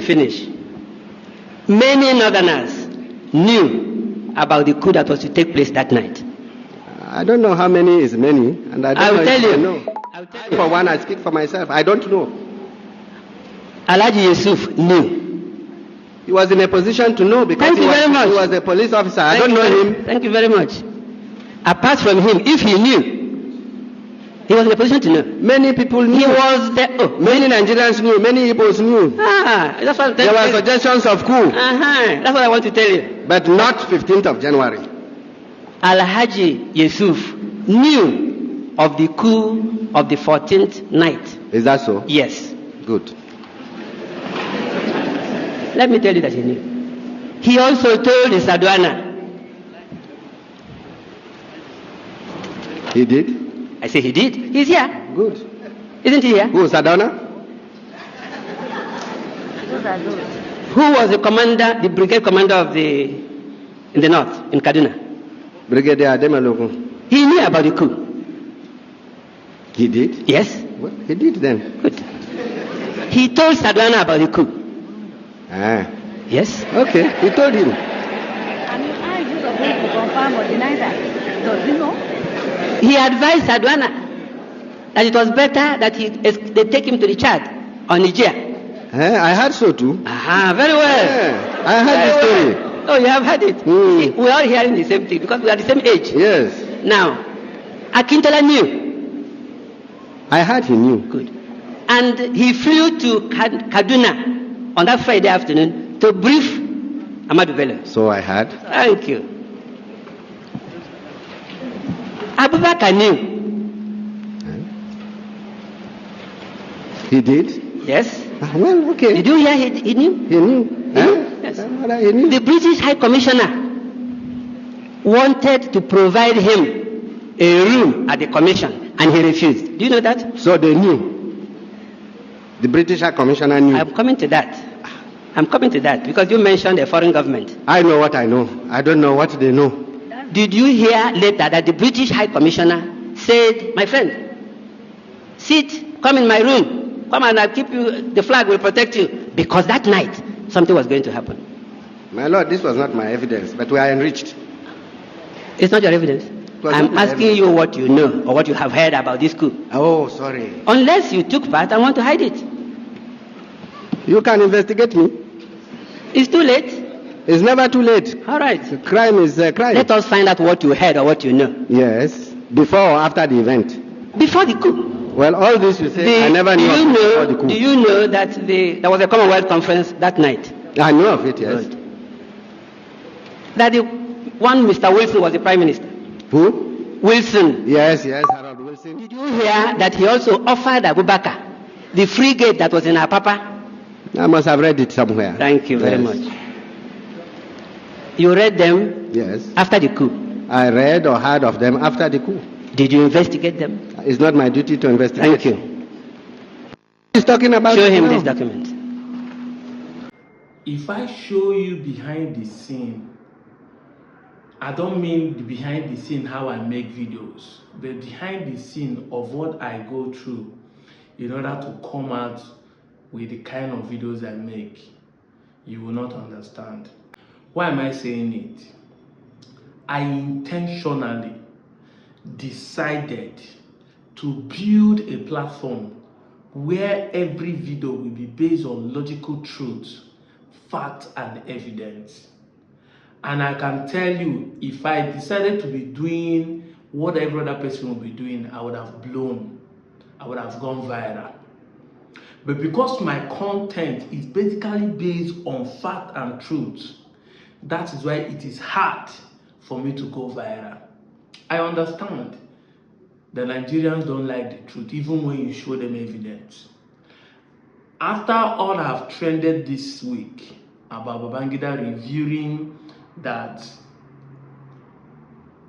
finish. Many Northerners knew about the coup that was to take place that night. I don't know how many is many, and I don't know tell if you. I know. I'll tell you. For one, I speak for myself. I don't know. Alhaji Yusuf knew. He was in a position to know because Thank you very much. he was a police officer. I don't know him. Thank you very much. Apart from him, if he knew, he was in a position to know. Many people knew. He was there. Oh, Many Nigerians knew. Many Igbos knew. that's what There were suggestions of coup, That's what I want to tell you. but not 15th of January. Alhaji Yusuf knew of the coup of the 14th night. Is that so? Yes. Good. Let me tell you that he knew. He also told the Sadwana. He did? I say he did. He's here. Good. Isn't he here? Who, Sadona? Who was the commander, the brigade commander in the north, in Kaduna? Brigadier Ademalokun. He knew about the coup. He did? Yes. Well, he did then. Good. He told Sadwana about the coup. Ah. Yes. Okay, he told him. I mean, are you supposed to confirm or deny that? Does he know? He advised Sadwana that it was better that they take him to the Chad or Niger. I heard so too. Very well. I heard the story. Oh, you have heard it. See, we're all hearing the same thing because we are the same age. Yes. Now, Akintola knew. I heard he knew. Good. And he flew to Kaduna on that Friday afternoon to brief Ahmadu Bello. So I heard. Thank you. Abubakar knew. He did? Yes. Well, okay. Did you hear he knew? He knew. Yes. He knew. The British High Commissioner wanted to provide him a room at the commission and he refused. Do you know that? So they knew. The British High Commissioner knew. I'm coming to that because you mentioned a foreign government. I know what I know. I don't know what they know. Did you hear later that the British High Commissioner said, my friend, sit, come in my room, come and I'll keep you, the flag will protect you. Because that night, something was going to happen. My lord, this was not my evidence, but we are enriched. It's not your evidence. I'm asking you what you know or what you have heard about this coup. Oh, sorry. Unless you took part and want to hide it. You can investigate me. It's too late. It's never too late. All right. Crime is a crime. Let us find out what you heard or what you know. Yes. Before or after the event? Before the coup. Well, all this you say, I never knew before the coup. Do you know that there was a Commonwealth conference that night? I know of it, yes. Good. That the one Mr. Wilson was the Prime Minister. Who? Wilson. Yes, Harold Wilson. Did you hear that he also offered Abubakar the frigate that was in Apapa? I must have read it somewhere. Thank you very much. You read them? Yes. After the coup? I read or heard of them after the coup. Did you investigate them? It's not my duty to investigate. Thank you. He's talking about. Show him this document. If I show you behind the scene, I don't mean the behind the scene how I make videos, but behind the scene of what I go through in order to come out with the kind of videos I make, you will not understand. Why am I saying it? I intentionally decided to build a platform where every video will be based on logical truth, fact, and evidence. And I can tell you, if I decided to be doing what every other person will be doing, I would have blown. I would have gone viral. But because my content is basically based on fact and truth, that is why it is hard for me to go viral. I understand the Nigerians don't like the truth, even when you show them evidence. After all I have trended this week about Babangida revealing that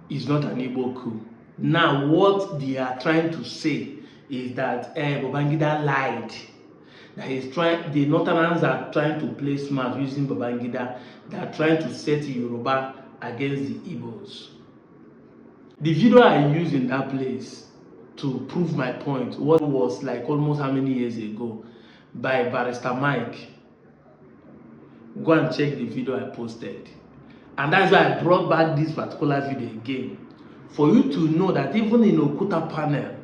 it's not an Igbo coup, now what they are trying to say is that Babangida lied. That the Northerners are trying to play smart using Babangida. They are trying to set Yoruba against the Igbos. The video I used in that place to prove my point was like almost how many years ago by Barrister Mike Go and check the video I posted. And that's why I brought back this particular video again. For you to know that even in Okuta panel,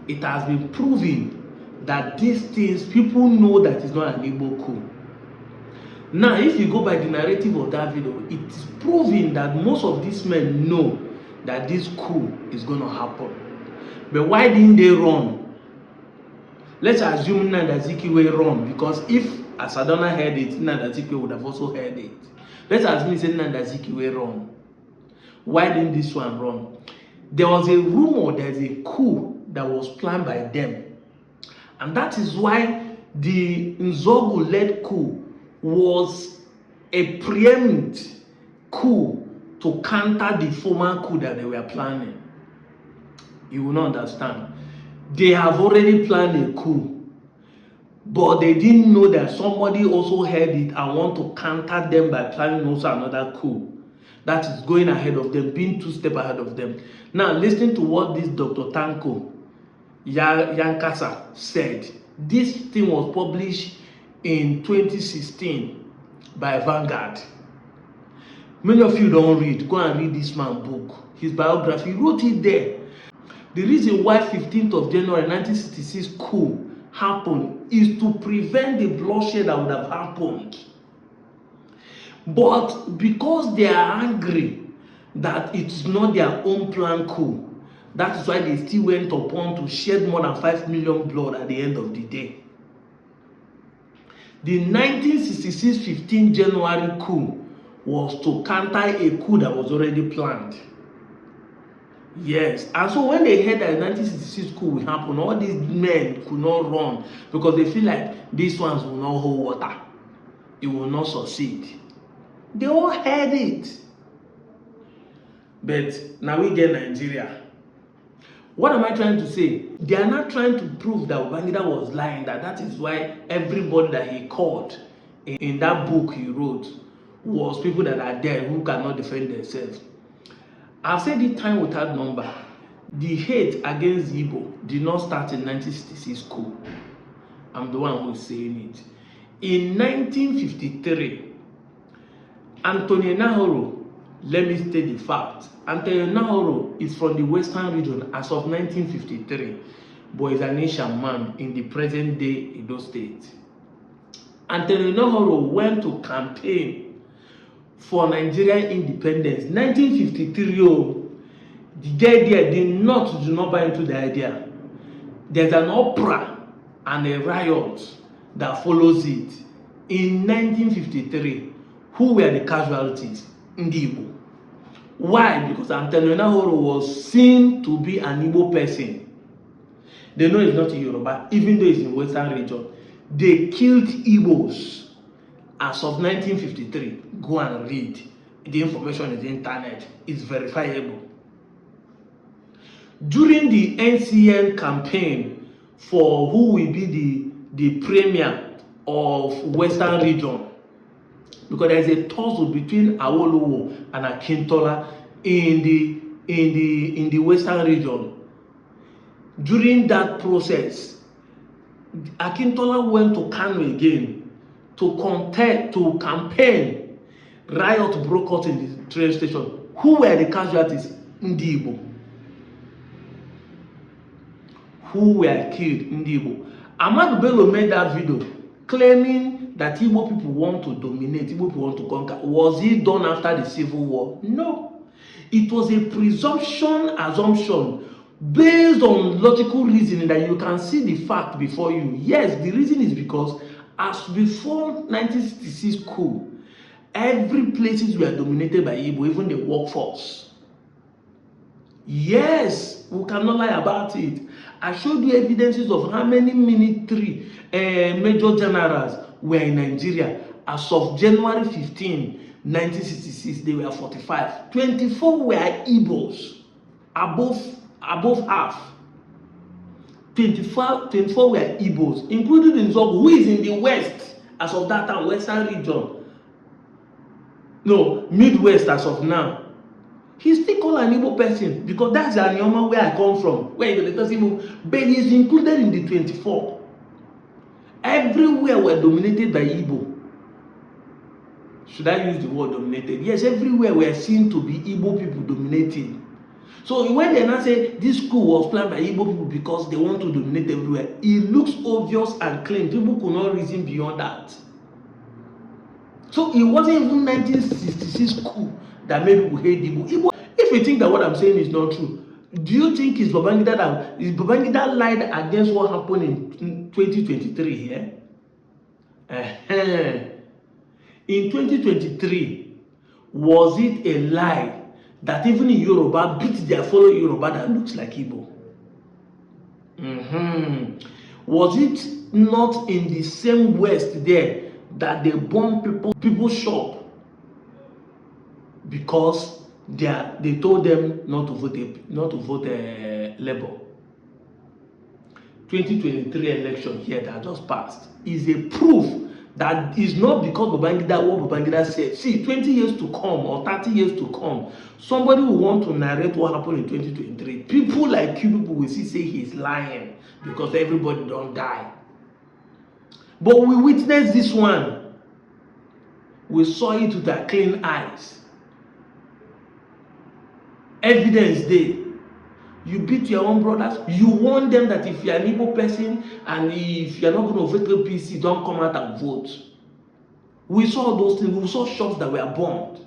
it has been proven that these things, people know that it's not an Igbo coup. Now, if you go by the narrative of that video, it is proven that most of these men know that this coup is going to happen. But why didn't they run? Let's assume Nnamdi Azikiwe run, because if Asadona heard it, Nnamdi Azikiwe would have also heard it. Let's assume Nnamdi Azikiwe run. Why didn't this one run? There was a rumor there's a coup that was planned by them. And that is why the Nzogu-led coup was a preempt coup to counter the former coup that they were planning. You will not understand. They have already planned a coup, but they didn't know that somebody also heard it and want to counter them by planning also another coup that is going ahead of them, being 2 steps ahead of them. Now, listening to what this Dr. Tanko Yankasa said. This thing was published in 2016 by Vanguard. Many of you don't read. Go and read this man's book. His biography, he wrote it there. The reason why 15th of January 1966 coup happened is to prevent the bloodshed that would have happened. But because they are angry that it's not their own planned coup, that is why they still went upon to shed more than 5 million blood at the end of the day. The 1966 15 January coup was to counter a coup that was already planned. Yes, and so when they heard that 1966 coup will happen, all these men could not run because they feel like these ones will not hold water. It will not succeed. They all heard it. But now we get Nigeria. What am I trying to say? They are not trying to prove that Babangida was lying, that is why everybody that he called in that book he wrote was people that are there who cannot defend themselves. I've said it time without number. The hate against Igbo did not start in 1966 coup. I'm the one who's saying it. In 1953, Antonio Nahoro, let me state the fact. Antonio Nahoro is from the Western region as of 1953, but is an Asian man in the present day Edo State. Antonio Nahoro went to campaign for Nigerian independence. 1953, the guy there did not buy into the idea. There's an opera and a riot that follows it. In 1953, who were the casualties? Igbo. Why? Because Antonio Nahoro was seen to be an Igbo person. They know it's not in Yoruba, even though it's in Western region. They killed Igbos as of 1953. Go and read. The information is internet. It's verifiable. During the NCN campaign for who will be the premier of Western region, because there is a tussle between Awolowo and Akintola in the Western region. During that process, Akintola went to Kano again to campaign. Riot broke out in the train station. Who were the casualties? Igbo. Who were killed? Igbo. Ahmadu Bello made that video claiming that Igbo people want to dominate, Igbo people want to conquer. Was it done after the Civil War? No. It was a assumption based on logical reasoning that you can see the fact before you. Yes, the reason is because as before 1966 coup, every places were dominated by Igbo, even the workforce. Yes, we cannot lie about it. I showed you evidences of how many military major generals were in Nigeria. As of January 15, 1966, they were 45. 24 were Igbos, above half. 24 were Igbos, including Nzogu, who is in the west as of that time, Western region. No, Midwest as of now. He's still called an Igbo person because that's the Anioma where I come from, where the latest Igbo, but he's included in the 24. Everywhere were dominated by Igbo. Should I use the word dominated? Yes, everywhere we are seen to be Igbo people dominating. So when they now say this coup was planned by Igbo people because they want to dominate everywhere, it looks obvious and clean. People could not reason beyond that. So it wasn't even 1966 coup that made people hate Igbo. If you think that what I'm saying is not true, do you think is Babangida lied against what happened in 2023 here? In 2023, was it a lie that even in Yoruba beat their fellow Yoruba that looks like Igbo? Was it not in the same West there that they bombed people's shop because they told them not to vote Labour? 2023 election here that just passed is a proof that is not because what Babangida said. See, 20 years to come or 30 years to come, somebody will want to narrate what happened in 2023. People like you people will say he's lying because everybody don't die. But we witnessed this one. We saw it with our clean eyes. Evidence day. You beat your own brothers. You warn them that if you're an Igbo person and if you're not going to vote APC, don't come out and vote. We saw those things. We saw shops that were bombed.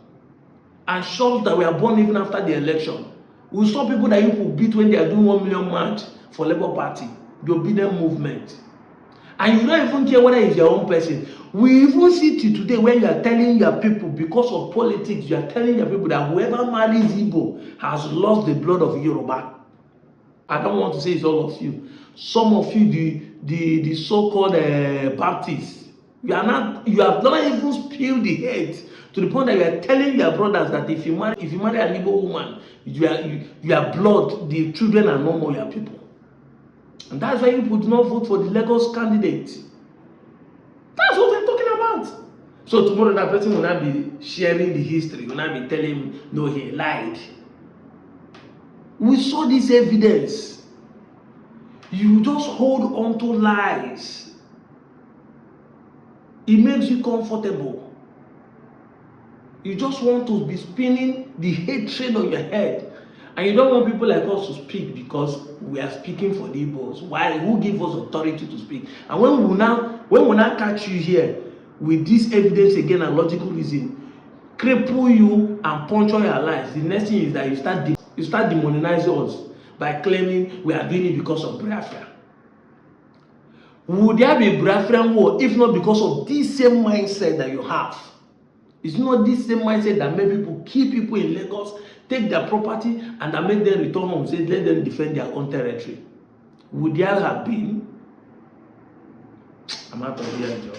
And shops that were bombed even after the election. We saw people that you beat when they are doing 1 million march for Labour Party, the obedient movement. And you don't even care whether it's your own person. We even see till today when you are telling your people, because of politics, you are telling your people that whoever marries Igbo has lost the blood of Yoruba. I don't want to say it's all of you. Some of you, the so-called Baptists, you have not even spilled the head to the point that you are telling your brothers that if you marry an Igbo woman, your blood, the children are no more your people. And that's why people do not vote for the Lagos candidate. That's what we're talking about. So tomorrow that person will not be sharing the history, will not be telling him, no, he lied. We saw this evidence. You just hold on to lies. It makes you comfortable. You just want to be spinning the hatred on your head. And you don't want people like us to speak because we are speaking for the Igbos. Why? Who gave us authority to speak? And when we now catch you here with this evidence again and logical reason, cripple you and puncture your lives, the next thing is that you start demonizing us by claiming we are doing it because of Biafra. Would there be Biafran war if not because of this same mindset that you have? It's not this same mindset that made people kill people in Lagos, take their property, and that made them return home, say let them defend their own territory. Would there have been? I'm out of here, Joe.